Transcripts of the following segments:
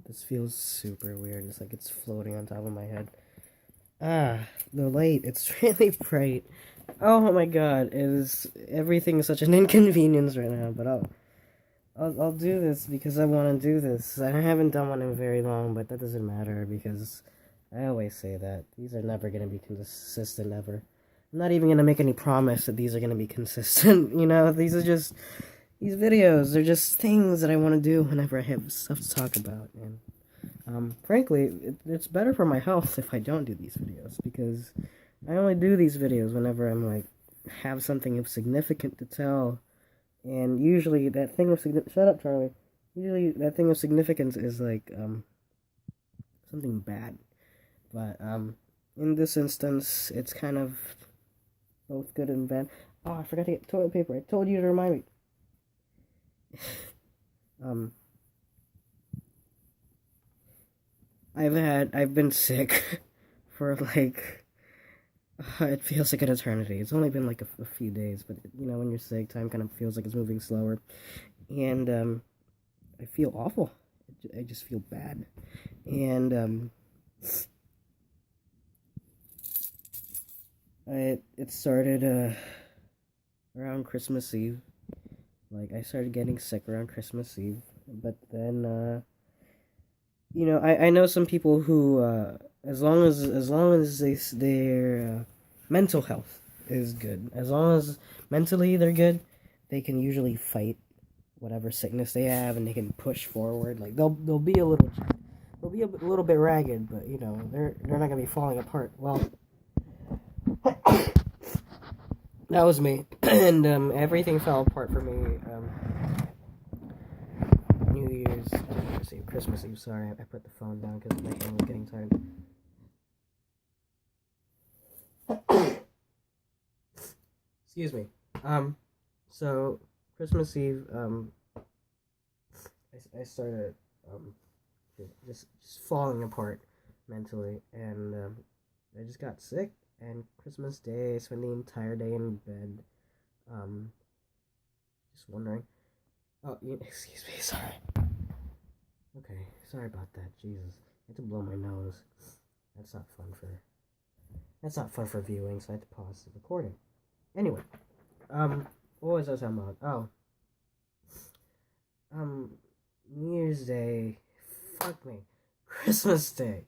This feels super weird. It's like it's floating on top of my head. Ah, the light. It's really bright. Oh my god, it is everything is such an inconvenience right now, but I'll do this because I want to do this. I haven't done one in very long, but that doesn't matter because I always say that these are never going to be consistent ever. I'm not even going to make any promise that these are going to be consistent, These are just these videos are just things that I want to do whenever I have stuff to talk about. And frankly, it's better for my health if I don't do these videos because I only do these videos whenever I'm like have something of significant to tell. And usually that thing of shut up, Charlie. Usually that thing of significance is like something bad. But in this instance, it's kind of both good and bad. Oh, I forgot to get toilet paper. I told you to remind me. um, I've been sick for like, it feels like an eternity. It's only been like a few days, but when you're sick, time kind of feels like it's moving slower, and I feel awful. I just feel bad, and it started around Christmas Eve. Like I started getting sick around Christmas Eve, but then I know some people who as long as their mental health is good, as long as mentally they're good, they can usually fight whatever sickness they have and they can push forward. Like they'll be a little bit ragged, but they're not gonna be falling apart. Well, that was me, and everything fell apart for me. New Year's, Christmas Eve. Sorry, I put the phone down because my hand was getting tired. Excuse me. So Christmas Eve, I started just falling apart mentally, and I just got sick. And Christmas Day, I spent the entire day in bed, just wondering. Oh, excuse me, sorry. Okay, sorry about that. Jesus, I had to blow my nose. That's not fun for. That's not fun for viewing, so I had to pause the recording. Anyway, what was I talking about? Oh, New Year's Day. Fuck me. Christmas Day.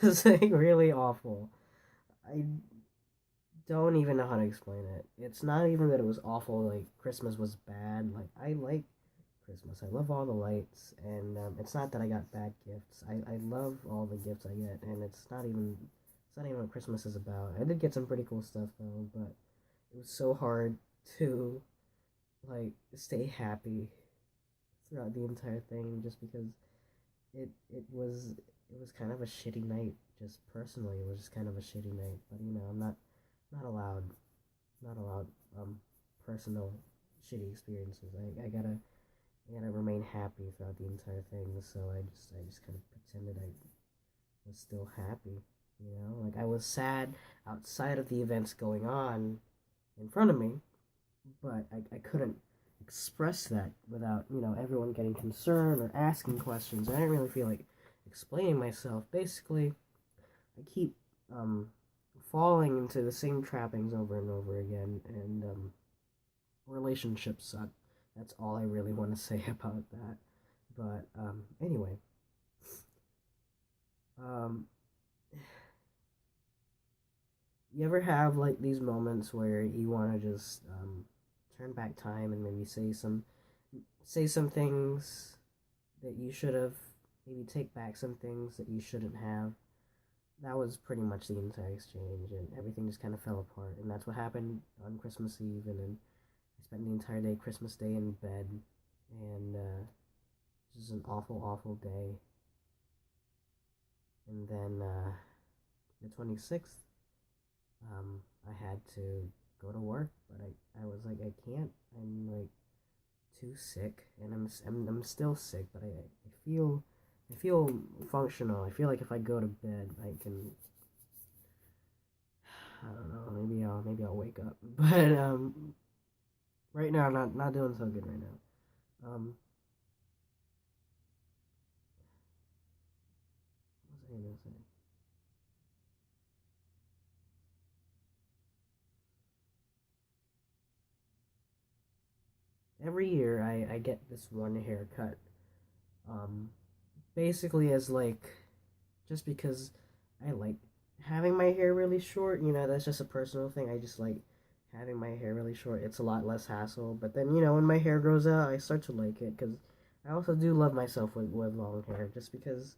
It's like really awful. I don't even know how to explain it. It's not even that it was awful. Like Christmas was bad. Like I like Christmas. I love all the lights, and it's not that I got bad gifts. I love all the gifts I get, and it's not even what Christmas is about. I did get some pretty cool stuff though, but it was so hard to like stay happy throughout the entire thing, just because it was kind of a shitty night. Just personally, it was just kind of a shitty night. But I'm not allowed not allowed personal shitty experiences. I gotta remain happy throughout the entire thing. So I just kind of pretended I was still happy. Like I was sad outside of the events going on in front of me, but I couldn't express that without everyone getting concerned or asking questions. I didn't really feel like explaining myself. Basically, I keep falling into the same trappings over and over again, and relationships suck. That's all I really want to say about that. But anyway, um, you ever have like these moments where you want to just turn back time and maybe say some things that you should have, maybe take back some things that you shouldn't have? That was pretty much the entire exchange, and everything just kind of fell apart. And that's what happened on Christmas Eve, and then I spent the entire day, Christmas Day, in bed, and it was an awful, awful day. And then the 26th, I had to go to work, but I was like, I can't. I'm like too sick, and I'm still sick, but I feel functional. I feel like if I go to bed, I can. I don't know. Maybe I'll wake up, but right now I'm not doing so good right now. Wait a second. Every year I get this one haircut. Um, Basically as like, just because I like having my hair really short. That's just a personal thing. I just like having my hair really short. It's a lot less hassle. But then when my hair grows out, I start to like it because I also do love myself with long hair. Just because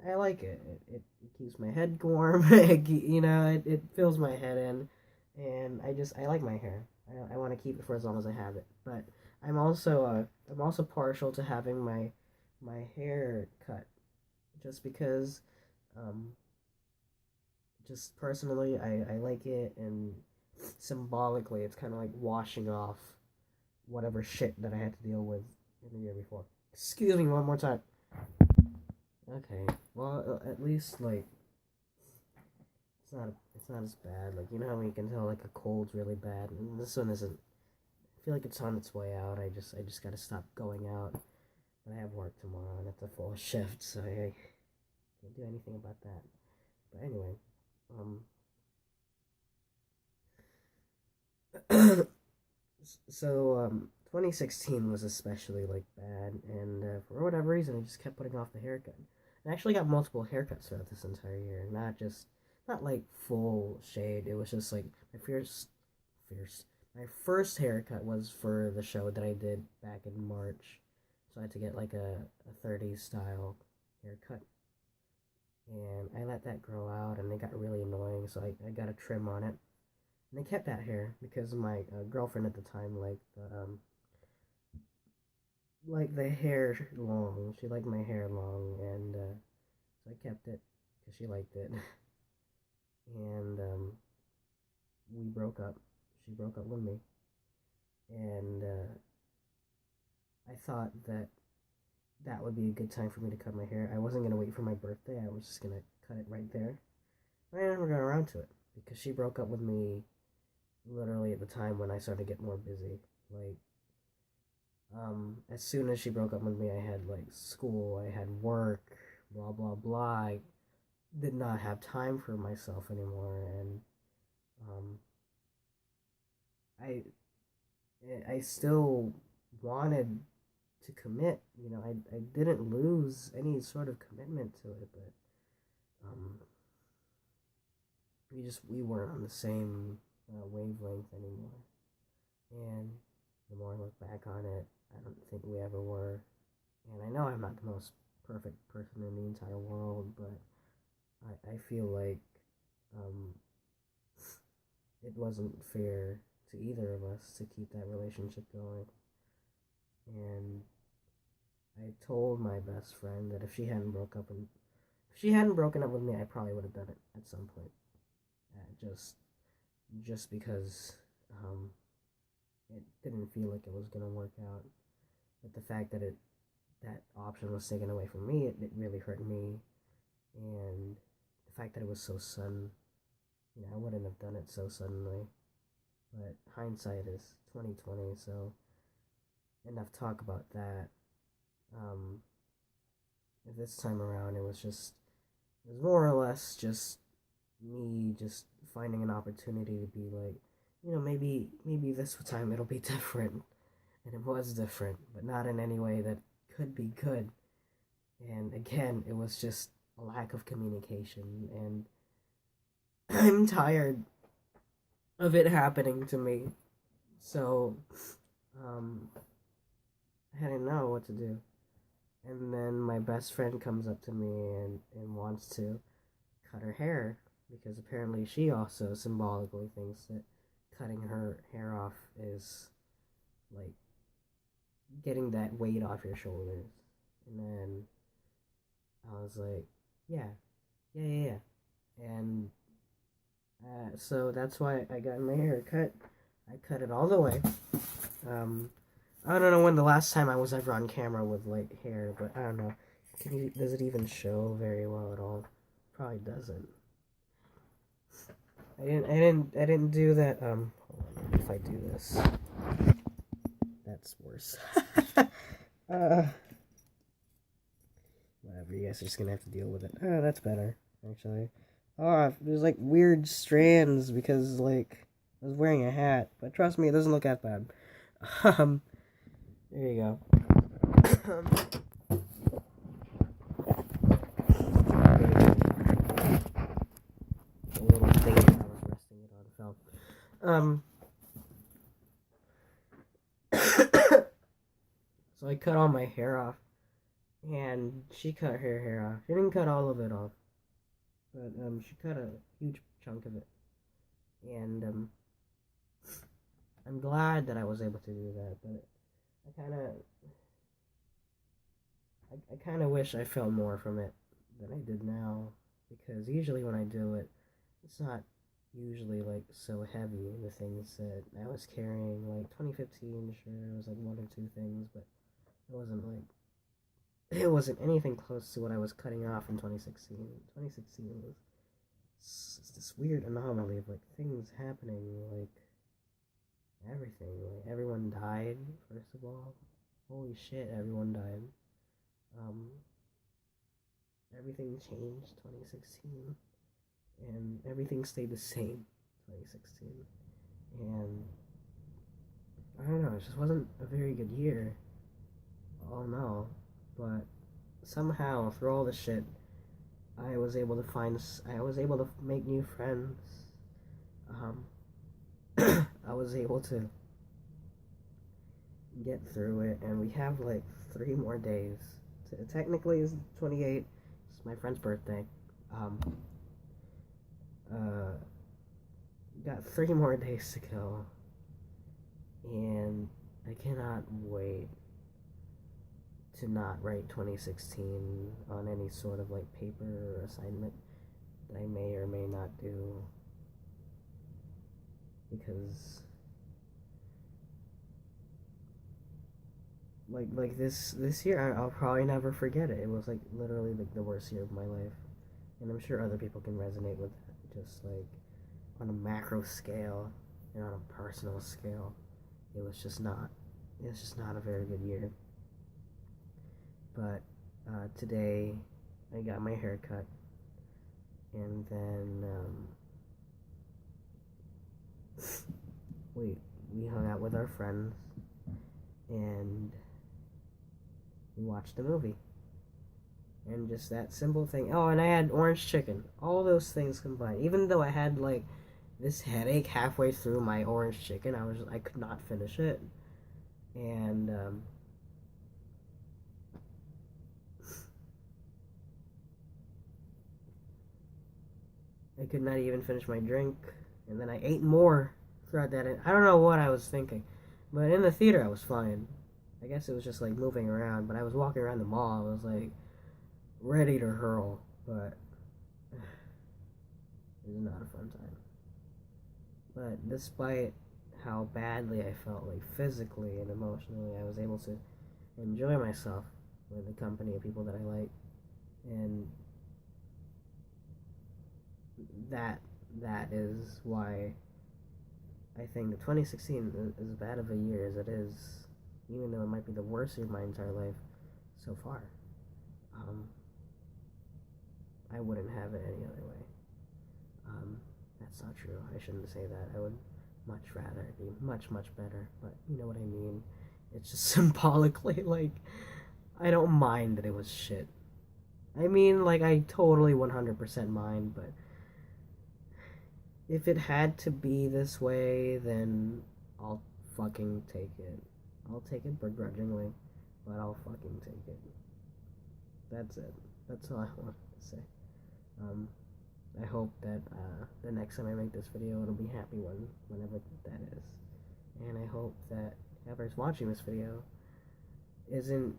I like it. It keeps my head warm. It fills my head in, and I like my hair. I want to keep it for as long as I have it. But I'm also partial to having my hair cut, just because, um, just personally I like it, and symbolically it's kind of like washing off whatever shit that I had to deal with in the year before. Excuse me one more time. Okay, well, at least like it's not as bad. Like, how you can tell like a cold's really bad, and this one isn't. I feel like it's on its way out. I just gotta stop going out. But I have work tomorrow, and it's a full shift, so I can't do anything about that. But anyway, so 2016 was especially like bad, and for whatever reason, I just kept putting off the haircut. I actually got multiple haircuts throughout this entire year, not like full shade. It was just like my first haircut was for the show that I did back in March, so I had to get like a 30s style haircut, and I let that grow out, and it got really annoying, so I got a trim on it. And I kept that hair because my girlfriend at the time liked the hair long. She liked my hair long, and so I kept it because she liked it. And we broke up. She broke up with me, and I thought that would be a good time for me to cut my hair. I wasn't gonna wait for my birthday. I was just gonna cut it right there. I never got around to it because she broke up with me literally at the time when I started to get more busy. Like, as soon as she broke up with me, I had like school, I had work, blah blah blah. I did not have time for myself anymore, and um, I I still wanted to commit. I didn't lose any sort of commitment to it, but um, we weren't on the same wavelength anymore. And the more I look back on it, I don't think we ever were. And I know I'm not the most perfect person in the entire world, but I feel like um, it wasn't fair to either of us to keep that relationship going. And I told my best friend that if she hadn't broken up with me, I probably would have done it at some point. Just because um, it didn't feel like it was gonna work out. But the fact that option was taken away from me, it really hurt me. And the fact that it was so sudden, I wouldn't have done it so suddenly. But hindsight is 2020, so enough talk about that. Um, this time around, it was more or less just me just finding an opportunity to be like, maybe this time it'll be different. And it was different, but not in any way that could be good. And again, it was just a lack of communication, and I'm tired of it happening to me. So, um, I didn't know what to do. And then my best friend comes up to me and wants to cut her hair because apparently she also symbolically thinks that cutting her hair off is like getting that weight off your shoulders. And then I was like, yeah, yeah, yeah, yeah. And so that's why I got my hair cut. I cut it all the way. Um, I don't know when the last time I was ever on camera with like hair, but I don't know. Does it even show very well at all? Probably doesn't. I didn't do that. Hold on, maybe if I do this, that's worse. uh, Whatever. whatever. You guys are just gonna have to deal with it. Oh, that's better, actually. Oh, there's like weird strands because like I was wearing a hat, but trust me, it doesn't look that bad. Um, there you go. The little thing I was resting it on fell. So I cut all my hair off, and she cut her hair off. She didn't cut all of it off, but she cut a huge chunk of it, and I'm glad that I was able to do that. But I kind of wish I felt more from it than I did now, because usually when I do it, it's not usually like so heavy. The things that I was carrying, like 2015, sure, it was like one or two things, but it wasn't anything close to what I was cutting off in 2016. 2016 was this weird anomaly of like things happening, like everything. Like everyone died, first of all. Holy shit, everyone died. Um, Everything changed 2016, and everything stayed the same 2016. And I don't know, it just wasn't a very good year. Oh no, but somehow through all the shit, I was able to make new friends. Um, I was able to get through it, and we have like 3 more days. Technically, it's 28th. It's my friend's birthday. Um, uh, got 3 more days to go, and I cannot wait to not write 2016 on any sort of like paper or assignment that I may or may not do, because like this year I'll probably never forget it. It was like literally like the worst year of my life, and I'm sure other people can resonate with that. Just like on a macro scale and on a personal scale, it was just not a very good year. But today I got my hair cut, and then we hung out with our friends, and we watched a movie. And just that simple thing. Oh, and I had orange chicken. All those things combined. Even though I had like this headache halfway through my orange chicken, I could not finish it. And I could not even finish my drink. And then I ate more throughout that. I don't know what I was thinking, but in the theater I was fine. I guess it was just like moving around. But I was walking around the mall. I was like ready to hurl, but it was not a fun time. But despite how badly I felt, like physically and emotionally, I was able to enjoy myself with the company of people that I like, and that is why I think that 2016 is as bad of a year as it is, even though it might be the worst year of my entire life so far. I wouldn't have it any other way. That's not true. I shouldn't say that. I would much rather be much, much better. But you know what I mean. It's just symbolically, like, I don't mind that it was shit. I mean, like, I totally 100% mind, but if it had to be this way, then I'll fucking take it. I'll take it begrudgingly, but I'll fucking take it. That's it. That's all I want to say. I hope that the next time I make this video, it'll be happy whenever that is. And I hope that whoever's watching this video isn't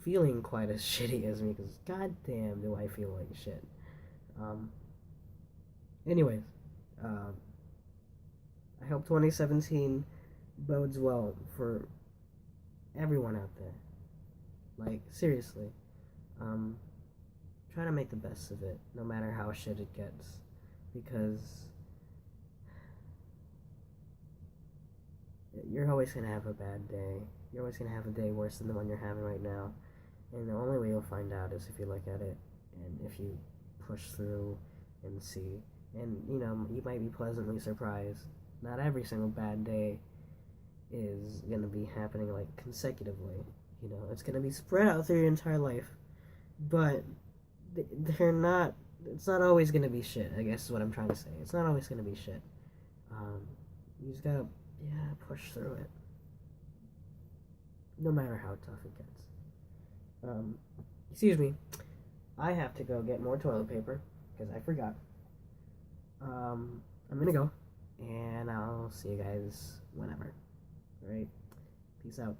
feeling quite as shitty as me, because goddamn do I feel like shit. Anyways, I hope 2017 bodes well for everyone out there. Like, seriously. Try to make the best of it, no matter how shit it gets, because you're always gonna have a bad day. You're always gonna have a day worse than the one you're having right now, And the only way you'll find out is if you look at it and if you push through and see. And, you know, you might be pleasantly surprised. Not every single bad day is going to be happening, like, consecutively. You know, it's going to be spread out through your entire life. But they're not, it's not always going to be shit, I guess is what I'm trying to say. It's not always going to be shit. You just gotta, push through it. No matter how tough it gets. Excuse me. I have to go get more toilet paper, because I forgot. I'm gonna go, and I'll see you guys whenever. Alright? Peace out.